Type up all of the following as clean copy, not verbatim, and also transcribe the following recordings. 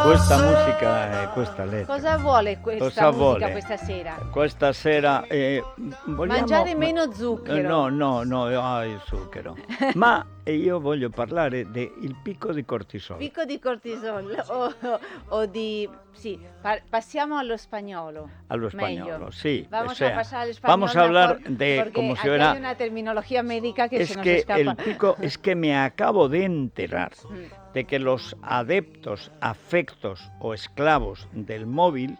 Questa musica, questa lettera. Cosa vuole questa Cosa musica vuole? questa sera? Questa sera vogliamo... Mangiare meno zucchero. No, il zucchero. Ma io voglio parlare del picco di cortisolo. Picco di cortisol o di... Sí, passiamo allo spagnolo. A lo español, Meglio. sí. Vamos o sea, a pasar al español vamos a hablar mejor, de porque como si aquí fuera... hay una terminología médica que Es se nos que escapa. el pico, es que me acabo de enterar de que los adeptos, afectos o esclavos del móvil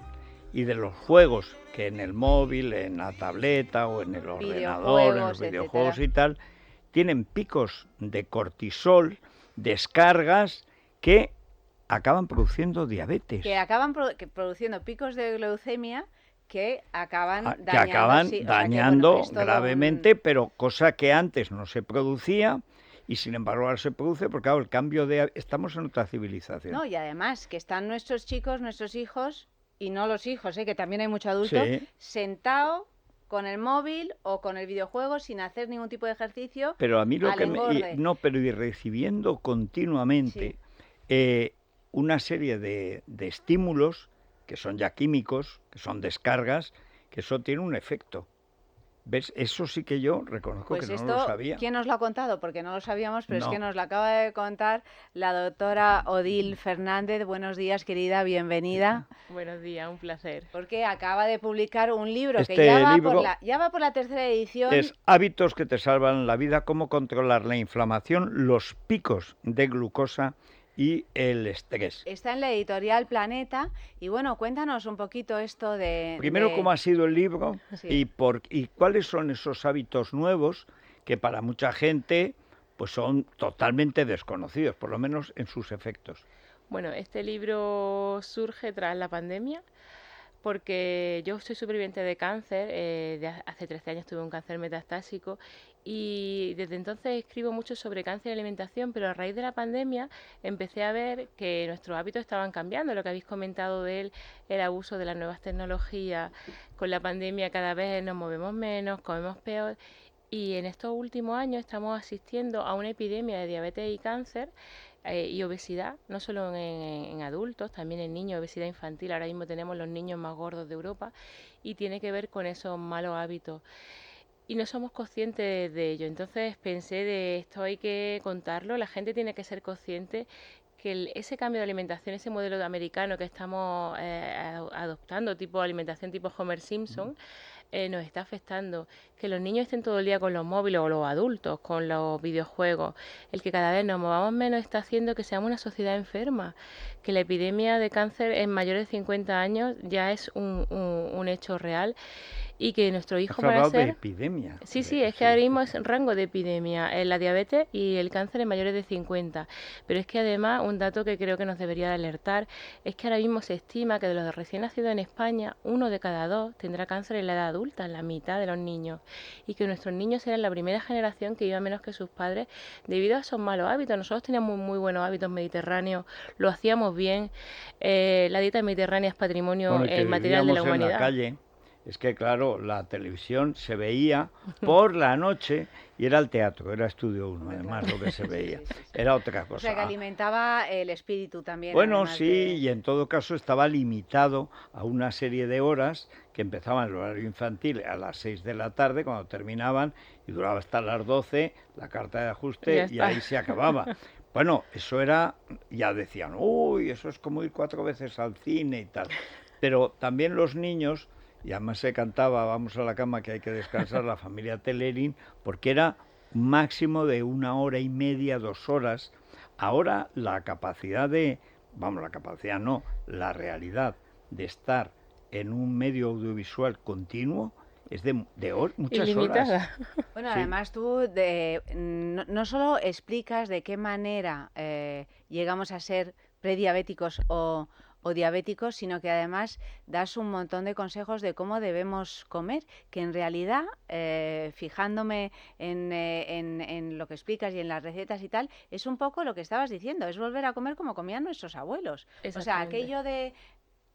y de los juegos que en el móvil, en la tableta o en el ordenador, en los Videojuegos, videojuegos etcétera. y tal, tienen picos de cortisol, descargas que acaban produciendo diabetes. Que acaban produciendo picos de glucemia que acaban dañando, Que acaban sí, o sea que, dañando bueno, es todo gravemente, pero cosa que antes no se producía y sin embargo ahora se produce porque claro, el cambio de... Estamos en otra civilización. No, y además que están nuestros chicos, nuestros hijos, y no los hijos, que también hay mucho adulto, Sí. sentado con el móvil o con el videojuego sin hacer ningún tipo de ejercicio. Pero a mí lo al que me... engorde. No, pero y recibiendo continuamente una serie de estímulos que son ya químicos, que son descargas, que eso tiene un efecto. ¿Ves? Eso sí que yo reconozco Pues que esto, no lo sabía. ¿quién nos lo ha contado? Porque no lo sabíamos, pero No. es que nos lo acaba de contar la doctora Odil Fernández. Buenos días, querida, bienvenida. Buenos días, un placer. Porque acaba de publicar un libro que Este libro ya va por la tercera edición. Es Hábitos que te salvan la vida, cómo controlar la inflamación, los picos de glucosa y el estrés. Está en la editorial Planeta y bueno, cuéntanos un poquito esto de... Primero, cómo ha sido el libro Sí. y cuáles son esos hábitos nuevos que para mucha gente pues son totalmente desconocidos, por lo menos en sus efectos. Bueno, este libro surge tras la pandemia porque yo soy superviviente de cáncer, hace 13 años tuve un cáncer metastásico y desde entonces escribo mucho sobre cáncer y alimentación, pero a raíz de la pandemia empecé a ver que nuestros hábitos estaban cambiando, lo que habéis comentado de él, el abuso de las nuevas tecnologías, con la pandemia cada vez nos movemos menos, comemos peor y en estos últimos años estamos asistiendo a una epidemia de diabetes y cáncer y obesidad, no solo en adultos, también en niños, obesidad infantil. Ahora mismo tenemos los niños más gordos de Europa y tiene que ver con esos malos hábitos. Y no somos conscientes de ello. Entonces pensé de esto hay que contarlo, la gente tiene que ser consciente que ese cambio de alimentación, ese modelo americano que estamos adoptando, tipo alimentación tipo Homer Simpson, nos está afectando. Que los niños estén todo el día con los móviles o los adultos con los videojuegos, el que cada vez nos movamos menos está haciendo que seamos una sociedad enferma, que la epidemia de cáncer en mayores de 50 años ya es un hecho real y que nuestro hijo Has hablado para de ser... epidemia. Sí, es que ahora mismo es rango de epidemia, la diabetes y el cáncer en mayores de 50. Pero es que además un dato que creo que nos debería de alertar es que ahora mismo se estima que de los recién nacidos en España, 1 de cada 2 tendrá cáncer en la edad adulta, en la mitad de los niños. Y que nuestros niños serán la primera generación que viva menos que sus padres debido a esos malos hábitos. Nosotros teníamos muy buenos hábitos mediterráneos, lo hacíamos bien. La dieta mediterránea es patrimonio Bueno, que material de la vivíamos en la humanidad. calle. Es que, claro, la televisión se veía por la noche y era el teatro, era Estudio 1, además, lo que se veía. Era otra O cosa. sea, que alimentaba el espíritu también. Bueno, además sí, de... y en todo caso estaba limitado a una serie de horas que empezaban el horario infantil a las 6 de la tarde, cuando terminaban, y duraba hasta las 12, la carta de ajuste, y ahí se acababa. Bueno, eso era, ya decían, uy, eso es como ir 4 veces al cine y tal. Pero también los niños... Y además se cantaba, vamos a la cama que hay que descansar, la familia Telerín, porque era un máximo de 1 hora y media, 2 horas. Ahora la capacidad la realidad de estar en un medio audiovisual continuo es de muchas Ilimitada. horas. Bueno, Sí. además tú no solo explicas de qué manera llegamos a ser prediabéticos o diabéticos, sino que además das un montón de consejos de cómo debemos comer, que en realidad, fijándome en lo que explicas y en las recetas y tal, es un poco lo que estabas diciendo, es volver a comer como comían nuestros abuelos. O sea, Exactamente. aquello de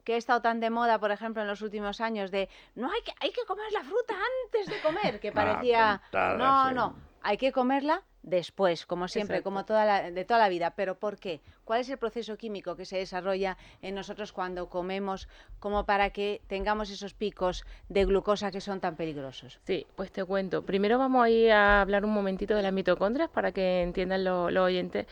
que ha estado tan de moda, por ejemplo, en los últimos años, de no hay que comer la fruta antes de comer, que parecía, puntadas, no, hay que comerla después, como siempre, como de toda la vida. ¿Pero por qué? ¿Cuál es el proceso químico que se desarrolla en nosotros cuando comemos como para que tengamos esos picos de glucosa que son tan peligrosos? Sí, pues te cuento. Primero vamos a ir a hablar un momentito de las mitocondrias para que entiendan los oyentes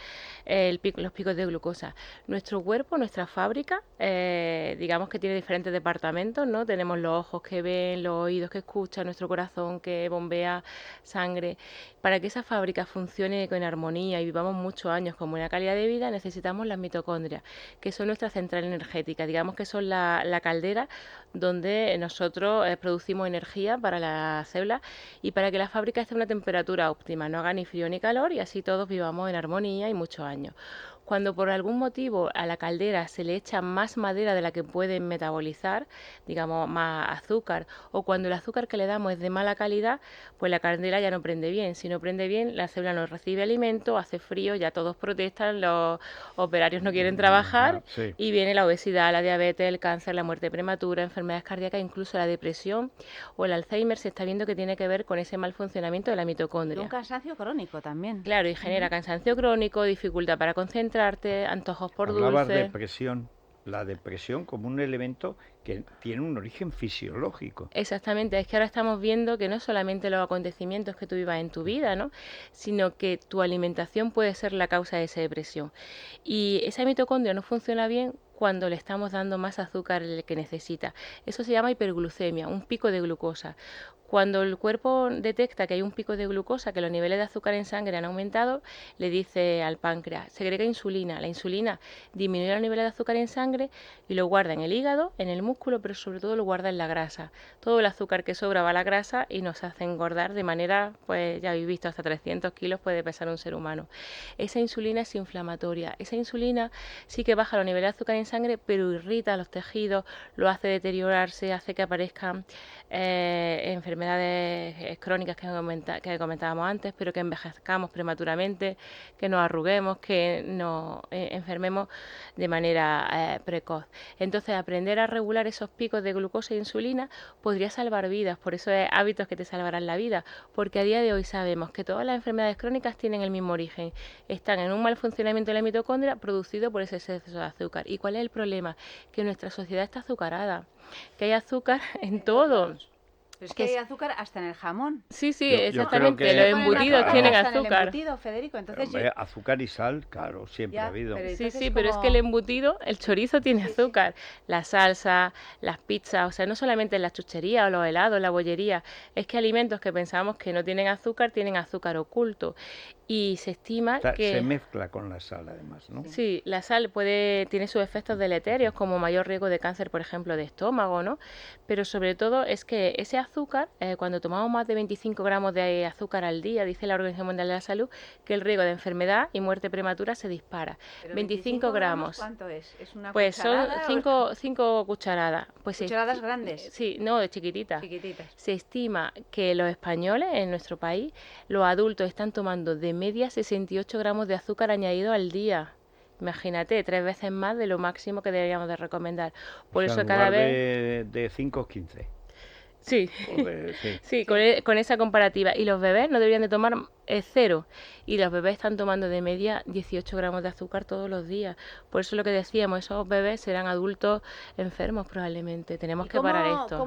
los picos de glucosa. Nuestro cuerpo, nuestra fábrica, digamos que tiene diferentes departamentos, ¿no? Tenemos los ojos que ven, los oídos que escuchan, nuestro corazón que bombea sangre. Para que esa fábrica funcione con armonía y vivamos muchos años con buena calidad de vida, necesitamos las mitocondrias, que son nuestra central energética. Digamos que son la caldera donde nosotros producimos energía para las células y para que la fábrica esté a una temperatura óptima, no haga ni frío ni calor y así todos vivamos en armonía y muchos años. Cuando por algún motivo a la caldera se le echa más madera de la que pueden metabolizar, digamos más azúcar, o cuando el azúcar que le damos es de mala calidad, pues la caldera ya no prende bien. Si no prende bien, la célula no recibe alimento, hace frío, ya todos protestan, los operarios no quieren trabajar y viene la obesidad, la diabetes, el cáncer, la muerte prematura, enfermedades cardíacas, incluso la depresión o el Alzheimer se está viendo que tiene que ver con ese mal funcionamiento de la mitocondria. Y un cansancio crónico también. Claro, y genera cansancio crónico, dificultad para concentrarte, antojos por dulce. Hablabas de depresión, la depresión como un elemento que tiene un origen fisiológico. Exactamente, es que ahora estamos viendo que no solamente los acontecimientos que tú vivas en tu vida, ¿no? Sino que tu alimentación puede ser la causa de esa depresión. Y esa mitocondria no funciona bien cuando le estamos dando más azúcar del que necesita. Eso se llama hiperglucemia, un pico de glucosa. Cuando el cuerpo detecta que hay un pico de glucosa, que los niveles de azúcar en sangre han aumentado, le dice al páncreas, segrega insulina. La insulina disminuye los niveles de azúcar en sangre y lo guarda en el hígado, en el músculo, pero sobre todo lo guarda en la grasa. Todo el azúcar que sobra va a la grasa y nos hace engordar de manera, pues ya habéis visto, hasta 300 kilos puede pesar un ser humano. Esa insulina es inflamatoria. Esa insulina sí que baja los niveles de azúcar en sangre, pero irrita los tejidos, lo hace deteriorarse, hace que aparezcan enfermedades crónicas que comentábamos antes, pero que envejezcamos prematuramente, que nos arruguemos, que nos enfermemos de manera precoz. Entonces, aprender a regular esos picos de glucosa e insulina podría salvar vidas, por eso es hábitos que te salvarán la vida, porque a día de hoy sabemos que todas las enfermedades crónicas tienen el mismo origen, están en un mal funcionamiento de la mitocondria producido por ese exceso de azúcar. ¿Y cuál es el problema? Que nuestra sociedad está azucarada, que hay azúcar en todo. Pero es que hay azúcar hasta en el jamón. Sí, exactamente. Que los embutidos tienen hasta azúcar. En el embutido, Federico. Entonces, azúcar y sal, claro, siempre ha habido. Pero es que el embutido, el chorizo tiene azúcar. La salsa, las pizzas, o sea, no solamente en las chucherías o los helados, la bollería. Es que alimentos que pensamos que no tienen azúcar oculto. Y se estima que se mezcla con la sal, además, ¿no? Sí, la sal tiene sus efectos deleterios, como mayor riesgo de cáncer, por ejemplo, de estómago, ¿no? Pero sobre todo es que ese azúcar, cuando tomamos más de 25 gramos de azúcar al día, dice la Organización Mundial de la Salud, que el riesgo de enfermedad y muerte prematura se dispara. ¿Pero 25 gramos. ¿Cuánto es? ¿Es una pues cucharada? Son 5 cucharadas. Pues ¿Cucharadas grandes? Sí, no, de chiquititas. Chiquititas. Se estima que los españoles, en nuestro país, los adultos están tomando de media 68 gramos de azúcar añadido al día. Imagínate, 3 veces más de lo máximo que deberíamos de recomendar. Por eso cada vez de 5 15. Sí, con esa comparativa. Y los bebés no deberían de tomar 0. Y los bebés están tomando de media 18 gramos de azúcar todos los días. Por eso lo que decíamos, esos bebés serán adultos enfermos probablemente. Tenemos que parar esto.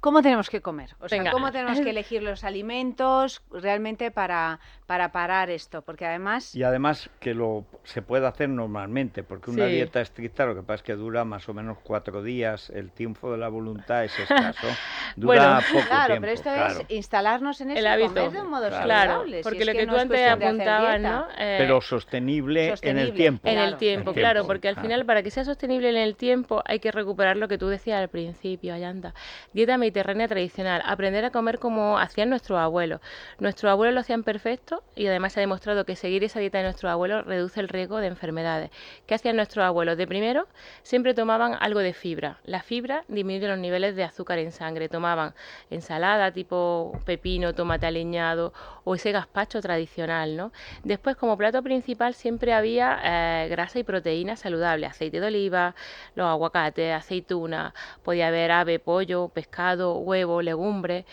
¿Cómo tenemos que comer? O sea, Venga. ¿cómo tenemos que elegir los alimentos realmente para parar esto? Porque además... Y además que se puede hacer normalmente, porque una dieta estricta lo que pasa es que dura más o menos 4 días, el tiempo de la voluntad es escaso, dura poco claro, tiempo. Pero esto es instalarnos en eso, el hábito. Comer de un modo Claro, saludable. porque si lo es que tú no antes apuntabas, ¿no? Pero sostenible en el tiempo. En el tiempo, claro, porque al final para que sea sostenible en el tiempo hay que recuperar lo que tú decías al principio, Ayanta. Dieta mediterránea tradicional, aprender a comer como hacían nuestros abuelos. Nuestros abuelos lo hacían perfecto y además se ha demostrado que seguir esa dieta de nuestros abuelos reduce el riesgo de enfermedades. ¿Qué hacían nuestros abuelos? De primero, siempre tomaban algo de fibra. La fibra disminuye los niveles de azúcar en sangre. Tomaban ensalada tipo pepino, tomate aliñado o ese gazpacho tradicional, ¿no? Después, como plato principal, siempre había grasa y proteína saludable. Aceite de oliva, los aguacates, aceituna, podía haber ave, pollo, pescado, pescado, huevo, legumbres.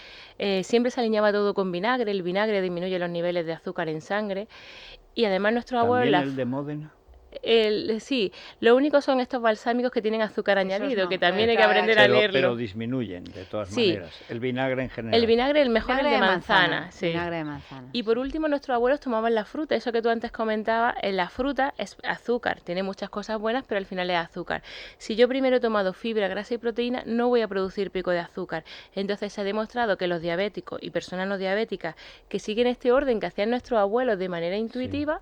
Siempre se alineaba todo con vinagre. El vinagre disminuye los niveles de azúcar en sangre. Y además nuestros abuelos... ¿También el de Módena? Sí, lo único son estos balsámicos que tienen azúcar añadido, no, que también hay que aprender a leerlo. Pero disminuyen, de todas Sí. maneras. El vinagre en general. El vinagre, el mejor Vinagre es de manzana. Sí. Vinagre de manzana. Y por último, nuestros abuelos tomaban la fruta, eso que tú antes comentabas, en la fruta es azúcar, tiene muchas cosas buenas, pero al final es azúcar. Si yo primero he tomado fibra, grasa y proteína, no voy a producir pico de azúcar. Entonces se ha demostrado que los diabéticos y personas no diabéticas que siguen este orden que hacían nuestros abuelos de manera intuitiva,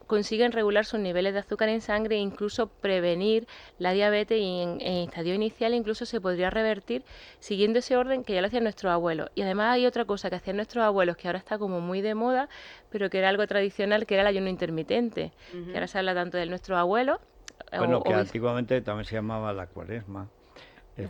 consiguen regular sus niveles de azúcar en sangre e incluso prevenir la diabetes, y en estadio inicial incluso se podría revertir siguiendo ese orden que ya lo hacían nuestros abuelos. Y además hay otra cosa que hacían nuestros abuelos que ahora está como muy de moda, pero que era algo tradicional, que era el ayuno intermitente, que ahora se habla tanto de nuestros abuelos. Bueno, que antiguamente también se llamaba la cuaresma.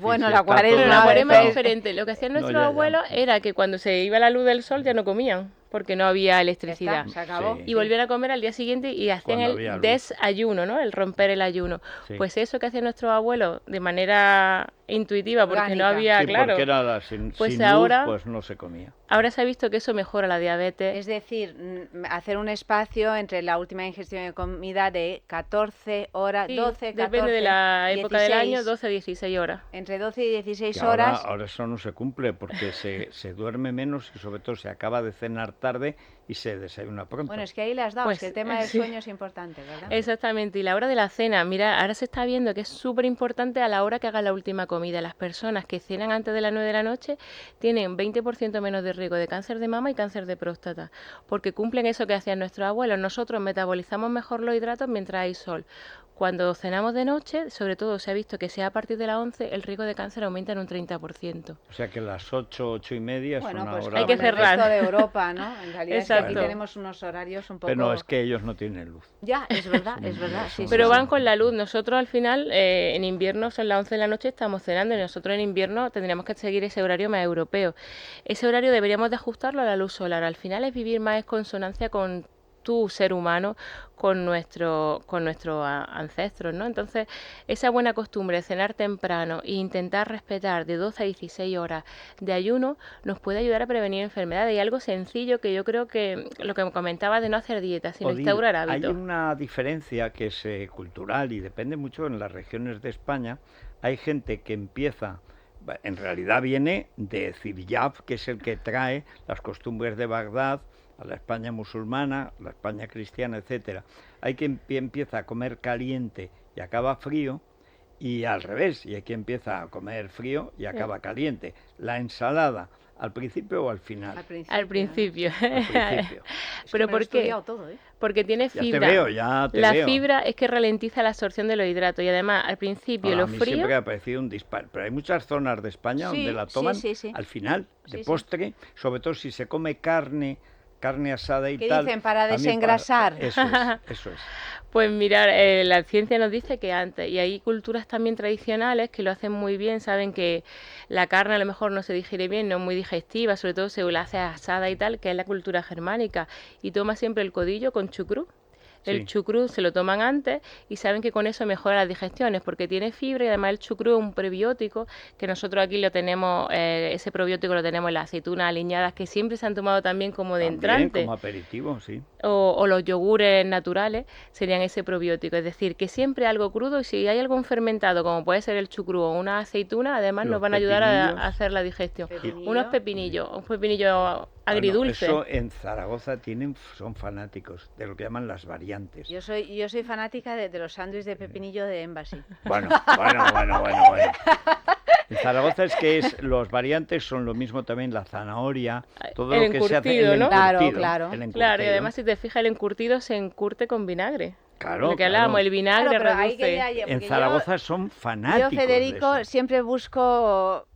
Bueno, la cuaresma, Pero la cuaresma es es diferente. Lo que hacían nuestros ya. abuelos era que cuando se iba la luz del sol ya no comían, porque no había electricidad. Se acabó. Sí. Y volvían a comer al día siguiente y hacían Cuando había el luz. desayuno, ¿no? El romper el ayuno. Sí. Pues eso que hacían nuestros abuelos de manera intuitiva, porque no Orgánica. había, Sí, claro. porque era sin Pues luz, ahora- pues no se comía. Ahora se ha visto que eso mejora la diabetes. Es decir, hacer un espacio entre la última ingestión de comida de 14 horas, Sí, 12, 14, depende de la época del 16, año, 12-16 horas. Entre 12 y 16 Que horas. ahora eso no se cumple porque se duerme menos y sobre todo se acaba de cenar tarde y se desayuna pronto. Bueno, es que ahí le has dado, Pues, es que el tema del sí. sueño es importante, ¿verdad? Exactamente, y la hora de la cena, mira, ahora se está viendo que es súper importante a la hora que hagan la última comida. Las personas que cenan antes de las 9 de la noche tienen 20% menos de riesgo de cáncer de mama y cáncer de próstata, porque cumplen eso que hacían nuestros abuelos. Nosotros metabolizamos mejor los hidratos mientras hay sol. Cuando cenamos de noche, sobre todo se ha visto que sea a partir de las 11, el riesgo de cáncer aumenta en un 30%. O sea que las 8, 8:30 Bueno, son pues ahora... hay que como en el cerrar. resto de Europa, ¿no? En realidad es que aquí Exacto. tenemos unos horarios un poco... Pero no, es que ellos no tienen luz. Ya, es verdad, sí, sí, Pero sí. van con la luz. Nosotros al final, en invierno son las 11 de la noche, estamos cenando, y nosotros en invierno tendríamos que seguir ese horario más europeo. Ese horario deberíamos de ajustarlo a la luz solar. Al final es vivir más en consonancia con tu ser humano, con nuestros ancestros, ¿no? Entonces, esa buena costumbre de cenar temprano e intentar respetar de 12 a 16 horas de ayuno nos puede ayudar a prevenir enfermedades. Y algo sencillo que yo creo que lo que comentaba de no hacer dieta, sino Odil, instaurar hay hábitos. una diferencia que es cultural y depende mucho en las regiones de España. Hay gente que empieza, en realidad viene de Ziryab, que es el que trae las costumbres de Bagdad a la España musulmana, la España cristiana, etcétera. Hay quien empieza a comer caliente y acaba frío, y al revés, y hay quien empieza a comer frío y acaba caliente. La ensalada, ¿al principio o al final? Al principio. Al principio. Es que Pero me lo he ¿por qué? estudiado todo, ¿eh? Porque tiene Ya fibra. te veo, ya te La veo. fibra es que ralentiza la absorción de los hidratos, y además al principio A lo mí frío. siempre me ha parecido un disparo, pero hay muchas zonas de España Sí, donde la sí, toman sí. al final, de Sí, sí. postre, sobre todo si se come carne asada y ¿Qué tal. dicen? Para a mí desengrasar. Eso es, eso es. Pues mirar, la ciencia nos dice que antes, y hay culturas también tradicionales que lo hacen muy bien, saben que la carne a lo mejor no se digiere bien, no es muy digestiva, sobre todo si la hace asada y tal, que es la cultura germánica, y toma siempre el codillo con chucrut. El Sí. chucrut se lo toman antes y saben que con eso mejora las digestiones, porque tiene fibra, y además el chucrut es un prebiótico, que nosotros aquí lo tenemos, ese probiótico lo tenemos en las aceitunas aliñadas, que siempre se han tomado también como de También entrante. como aperitivo, sí. O los yogures naturales serían ese probiótico. Es decir, que siempre algo crudo, y si hay algún fermentado, como puede ser el chucrut o una aceituna, además Los nos van a ayudar pepinillos. a hacer la digestión. Pepinillo. Unos pepinillos, un pepinillo agridulce. Bueno, eso en Zaragoza son fanáticos de lo que llaman las variantes. Yo soy fanática de los sándwiches de pepinillo de Embassy. Bueno. En Zaragoza los variantes son lo mismo también la zanahoria, todo El lo que se hace encurtido, ¿no? Claro, encurtido, claro. el Claro, y encurtido. además si te fijas, el encurtido se encurte con vinagre. Claro, Lo que claro. hablábamos, el vinagre Claro, pero ahí reduce. quería yo- En porque Zaragoza son Yo, fanáticos de Federico, eso. siempre busco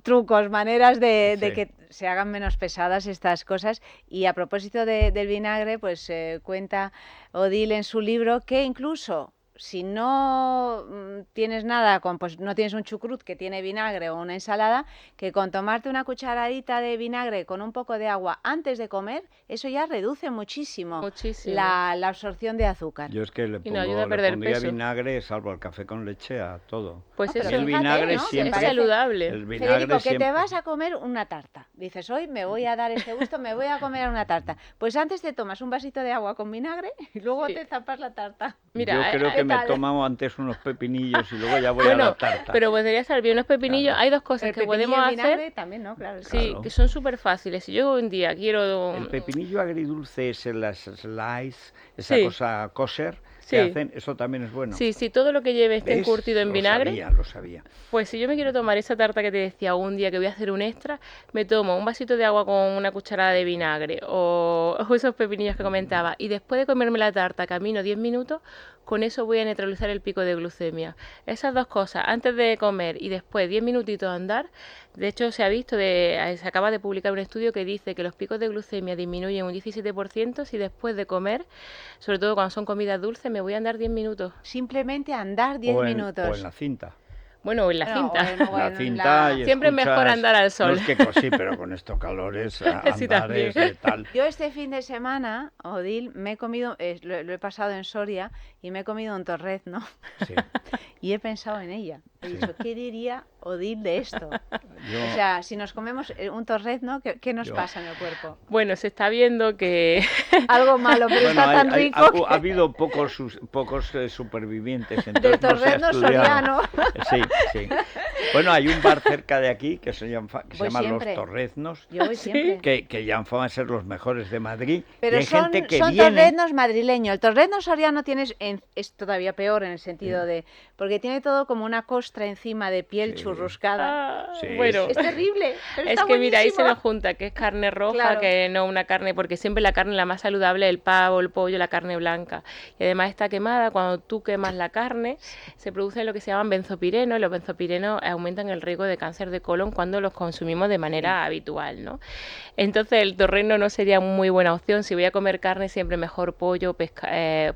trucos, maneras de Sí. que se hagan menos pesadas estas cosas. Y a propósito del vinagre, pues cuenta Odile en su libro que incluso si no tienes nada, pues no tienes un chucrut que tiene vinagre o una ensalada, que con tomarte una cucharadita de vinagre con un poco de agua antes de comer, eso ya reduce muchísimo, la absorción de azúcar. Yo es que le ayuda a perder pondría peso. vinagre, salvo el café con leche, a todo. Pues No, eso, pero el fíjate, vinagre ¿no? siempre... es saludable. El vinagre Federico, que siempre... te vas a comer una tarta. Dices, hoy me voy a dar este gusto, me voy a comer una tarta. Pues antes te tomas un vasito de agua con vinagre y luego te zapas la tarta. Mira, yo creo que me tal? tomamos antes unos pepinillos y luego ya voy a la tarta. Pero podría estar bien unos pepinillos. Claro. Hay dos cosas El que pepinillo podemos y vinagre hacer. también, ¿no? Claro. Sí, Claro. que son súper fáciles. Si yo un día quiero... El pepinillo agridulce es las slice, esa Sí. cosa kosher Sí. que hacen, eso también es bueno. Sí, si todo lo que lleve esté ¿Ves? encurtido en vinagre, Lo sabía. pues si yo me quiero tomar esa tarta que te decía un día que voy a hacer un extra, me tomo un vasito de agua con una cucharada de vinagre o esos pepinillos que comentaba y después de comerme la tarta camino 10 minutos, con eso voy a neutralizar el pico de glucemia. Esas dos cosas, antes de comer y después 10 minutitos a andar, de hecho se ha visto, se acaba de publicar un estudio que dice que los picos de glucemia disminuyen un 17% si después de comer, sobre todo cuando son comidas dulces, me voy a andar 10 minutos. Simplemente andar 10 minutos. O en la cinta. Bueno, en la cinta. La cinta y siempre es mejor andar al sol. No es que sí, pero con estos calores andar Sí, también. es letal. Yo este fin de semana, Odil, me he comido, lo he pasado en Soria y me he comido un torrezno Sí. y he pensado en ella. He dicho, ¿qué diría Odil de esto? Yo- O sea, si nos comemos un torrezno, ¿qué nos Yo- pasa en el cuerpo? Bueno, se está viendo que Algo malo, pero Bueno, está tan rico ha habido pocos supervivientes. del Entonces no se ha torrezno estudiado. soriano. Sí, sí. Bueno, hay un bar cerca de aquí que se llama Voy siempre. Los Torreznos, Yo voy siempre. que ya han fama de ser los mejores de Madrid. Pero y hay son, gente que son viene... torreznos madrileños. El torrezno soriano es todavía peor en el sentido de... Porque tiene todo como una costra encima de piel Sí. churruscada. Sí, bueno, Es terrible, pero es está que mira, ahí se buenísimo. nos junta que es carne roja, Claro. que no una carne, porque siempre la carne la más saludable es el pavo, el pollo, la carne blanca. Y además está quemada, cuando tú quemas la carne, se producen lo que se llaman benzopirenos, y los benzopirenos aumentan el riesgo de cáncer de colon cuando los consumimos de manera habitual, ¿no? Entonces el torrezno no sería muy buena opción. Si voy a comer carne, siempre mejor pollo,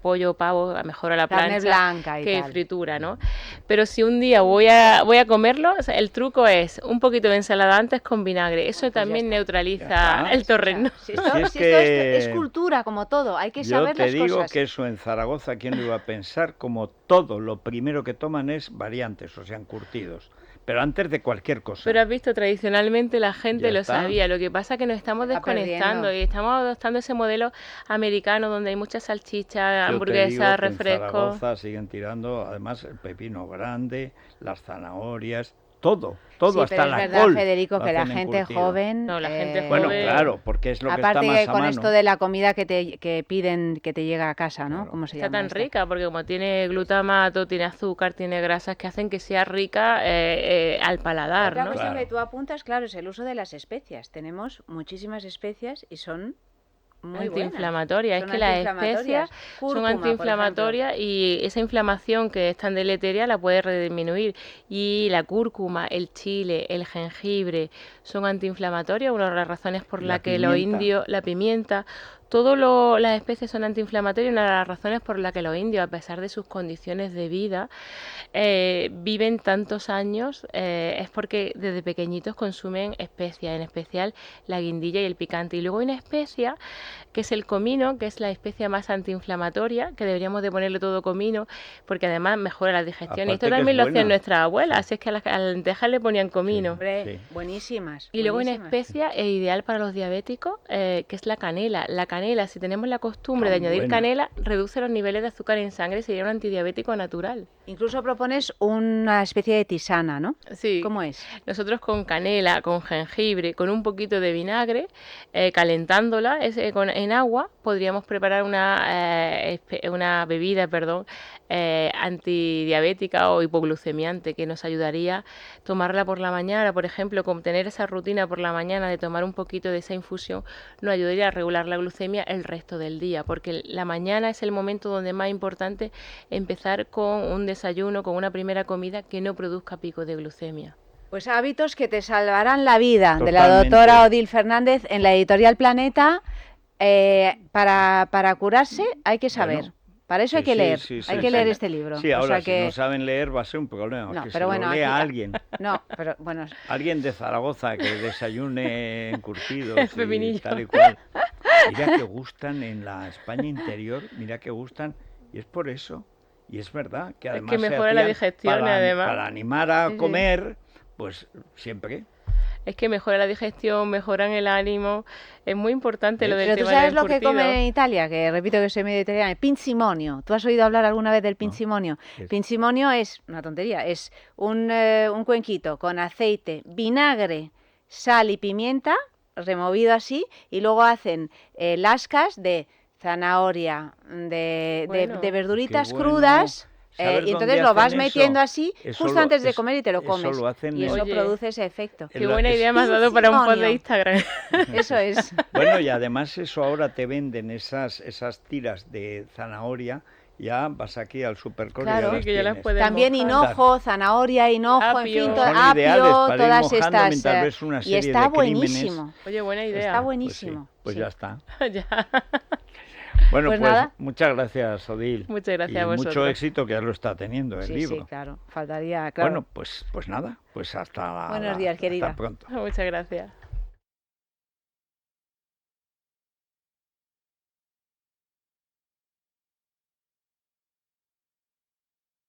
pollo, pavo, mejor a la Carne plancha blanca y que tal. fritura, ¿no? Pero si un día voy a comerlo, o sea, el truco es un poquito de ensalada antes con vinagre. Eso también Ya neutraliza está. el torrezno. Si esto, Si es si esto que- es cultura, como todo, hay que Yo saber te las digo cosas. que eso en Zaragoza, ¿quién lo iba a pensar? Como todo, lo primero que toman es variantes, o sea, encurtidos. Pero antes de cualquier cosa. Pero has visto, tradicionalmente la gente Ya lo está. sabía. Lo que pasa es que nos estamos Se va desconectando perdiendo. y estamos adoptando ese modelo americano donde hay muchas salchichas, Yo te digo hamburguesas, que en refrescos. Zaragoza siguen tirando, además, el pepino grande, las zanahorias, todo, Sí, hasta pero es la verdad, col. Federico, lo que la hacen gente encurtido. joven... No, la gente Bueno, joven. claro, porque es lo que Aparte está más que a con mano. esto de la comida que piden, que te llega a casa, ¿no? Claro. ¿Cómo se Está llama tan esta? rica porque como tiene glutamato, tiene azúcar, tiene grasas que hacen que sea rica al paladar, Otra ¿no? cuestión Claro. que tú apuntas, claro, es el uso de las especias. Tenemos muchísimas especias y son muy buenas. Antiinflamatorias. Es Son que las antiinflamatorias. especias Cúrcuma, son por ejemplo. antiinflamatorias y esa inflamación que es tan deleteria la puede disminuir. Y la cúrcuma, el chile, el jengibre son antiinflamatorias, una de las razones por La la que los pimienta. indios, la pimienta, las especies son antiinflamatorias y una de las razones por la que los indios, a pesar de sus condiciones de vida, viven tantos años es porque desde pequeñitos consumen especias, en especial la guindilla y el picante. Y luego hay una especia que es el comino, que es la especia más antiinflamatoria, que deberíamos de ponerle todo comino, porque además mejora la digestión. Y esto Aparte que también es lo hacían buena. nuestras abuelas, Sí. así es que a las lentejas le ponían comino. Hombre, Sí. buenísimas. Y luego una buenísimas. especia ideal para los diabéticos, que es la canela. La canela, si tenemos la costumbre de Tan añadir buena. canela, reduce los niveles de azúcar en sangre y sería un antidiabético natural. Incluso propones una especie de tisana, ¿no? Sí. ¿Cómo es? Nosotros con canela, con jengibre, con un poquito de vinagre, calentándola en agua, podríamos preparar una bebida, antidiabética o hipoglucemiante que nos ayudaría a tomarla por la mañana, por ejemplo, con tener esa rutina por la mañana de tomar un poquito de esa infusión, nos ayudaría a regular la glucemia el resto del día, porque la mañana es el momento donde es más importante empezar con un desayuno, con una primera comida que no produzca pico de glucemia. Pues hábitos que te salvarán la vida, de la Totalmente. doctora Odil Fernández en la editorial Planeta. Para curarse hay que saber. Bueno, Para eso hay que leer, hay que leer este libro. Sí, o ahora sea que... si no saben leer va a ser un problema, No, que pero se bueno, lo lea aquí... alguien. No, pero bueno... Alguien de Zaragoza que desayune encurtidos y Feminillo. tal y cual. Mira que gustan en la España interior, mira que gustan, y es por eso, y es verdad, que además que se mejora la hacían digestión, además. para animar a Sí, sí. comer, pues siempre. Es que mejora la digestión, mejoran el ánimo. Es muy importante lo del Pero tú tema del sabes lo que encurtido. comen en Italia, que repito que soy medio italiana, el pinzimonio. ¿Tú has oído hablar alguna vez del pinzimonio? ¿Qué es? Pinzimonio es una tontería, es un cuenquito con aceite, vinagre, sal y pimienta, removido así, y luego hacen lascas de zanahoria, de Bueno. verduritas Qué bueno. crudas. ¿Sabes Y dónde entonces lo vas hacen eso? metiendo así Eso justo lo- antes de es- comer y te lo eso comes. lo hacen Y eso en- Oye. produce ese efecto. Qué buena idea me has dado para un post de Instagram. Eso es. Bueno, y además eso ahora te venden esas tiras de zanahoria, ya vas aquí al supercore y Claro. ya Sí, las que ya las tienes. puedes También mojar. hinojo, zanahoria, hinojo, en fin, Apio. Son ideales apio, para ir todas mojando estas. mientras ves una Y serie está de crímenes. buenísimo. Oye, buena idea. Está Pues sí, buenísimo. pues sí. ya está. Ya. Bueno, Pues pues, nada. muchas gracias, Odil. Muchas gracias y a mucho vosotros. éxito que ya lo está teniendo el Sí, libro. sí, claro. Faltaría, claro. Bueno, pues nada, pues hasta Buenos días, hasta querida. pronto. Muchas gracias.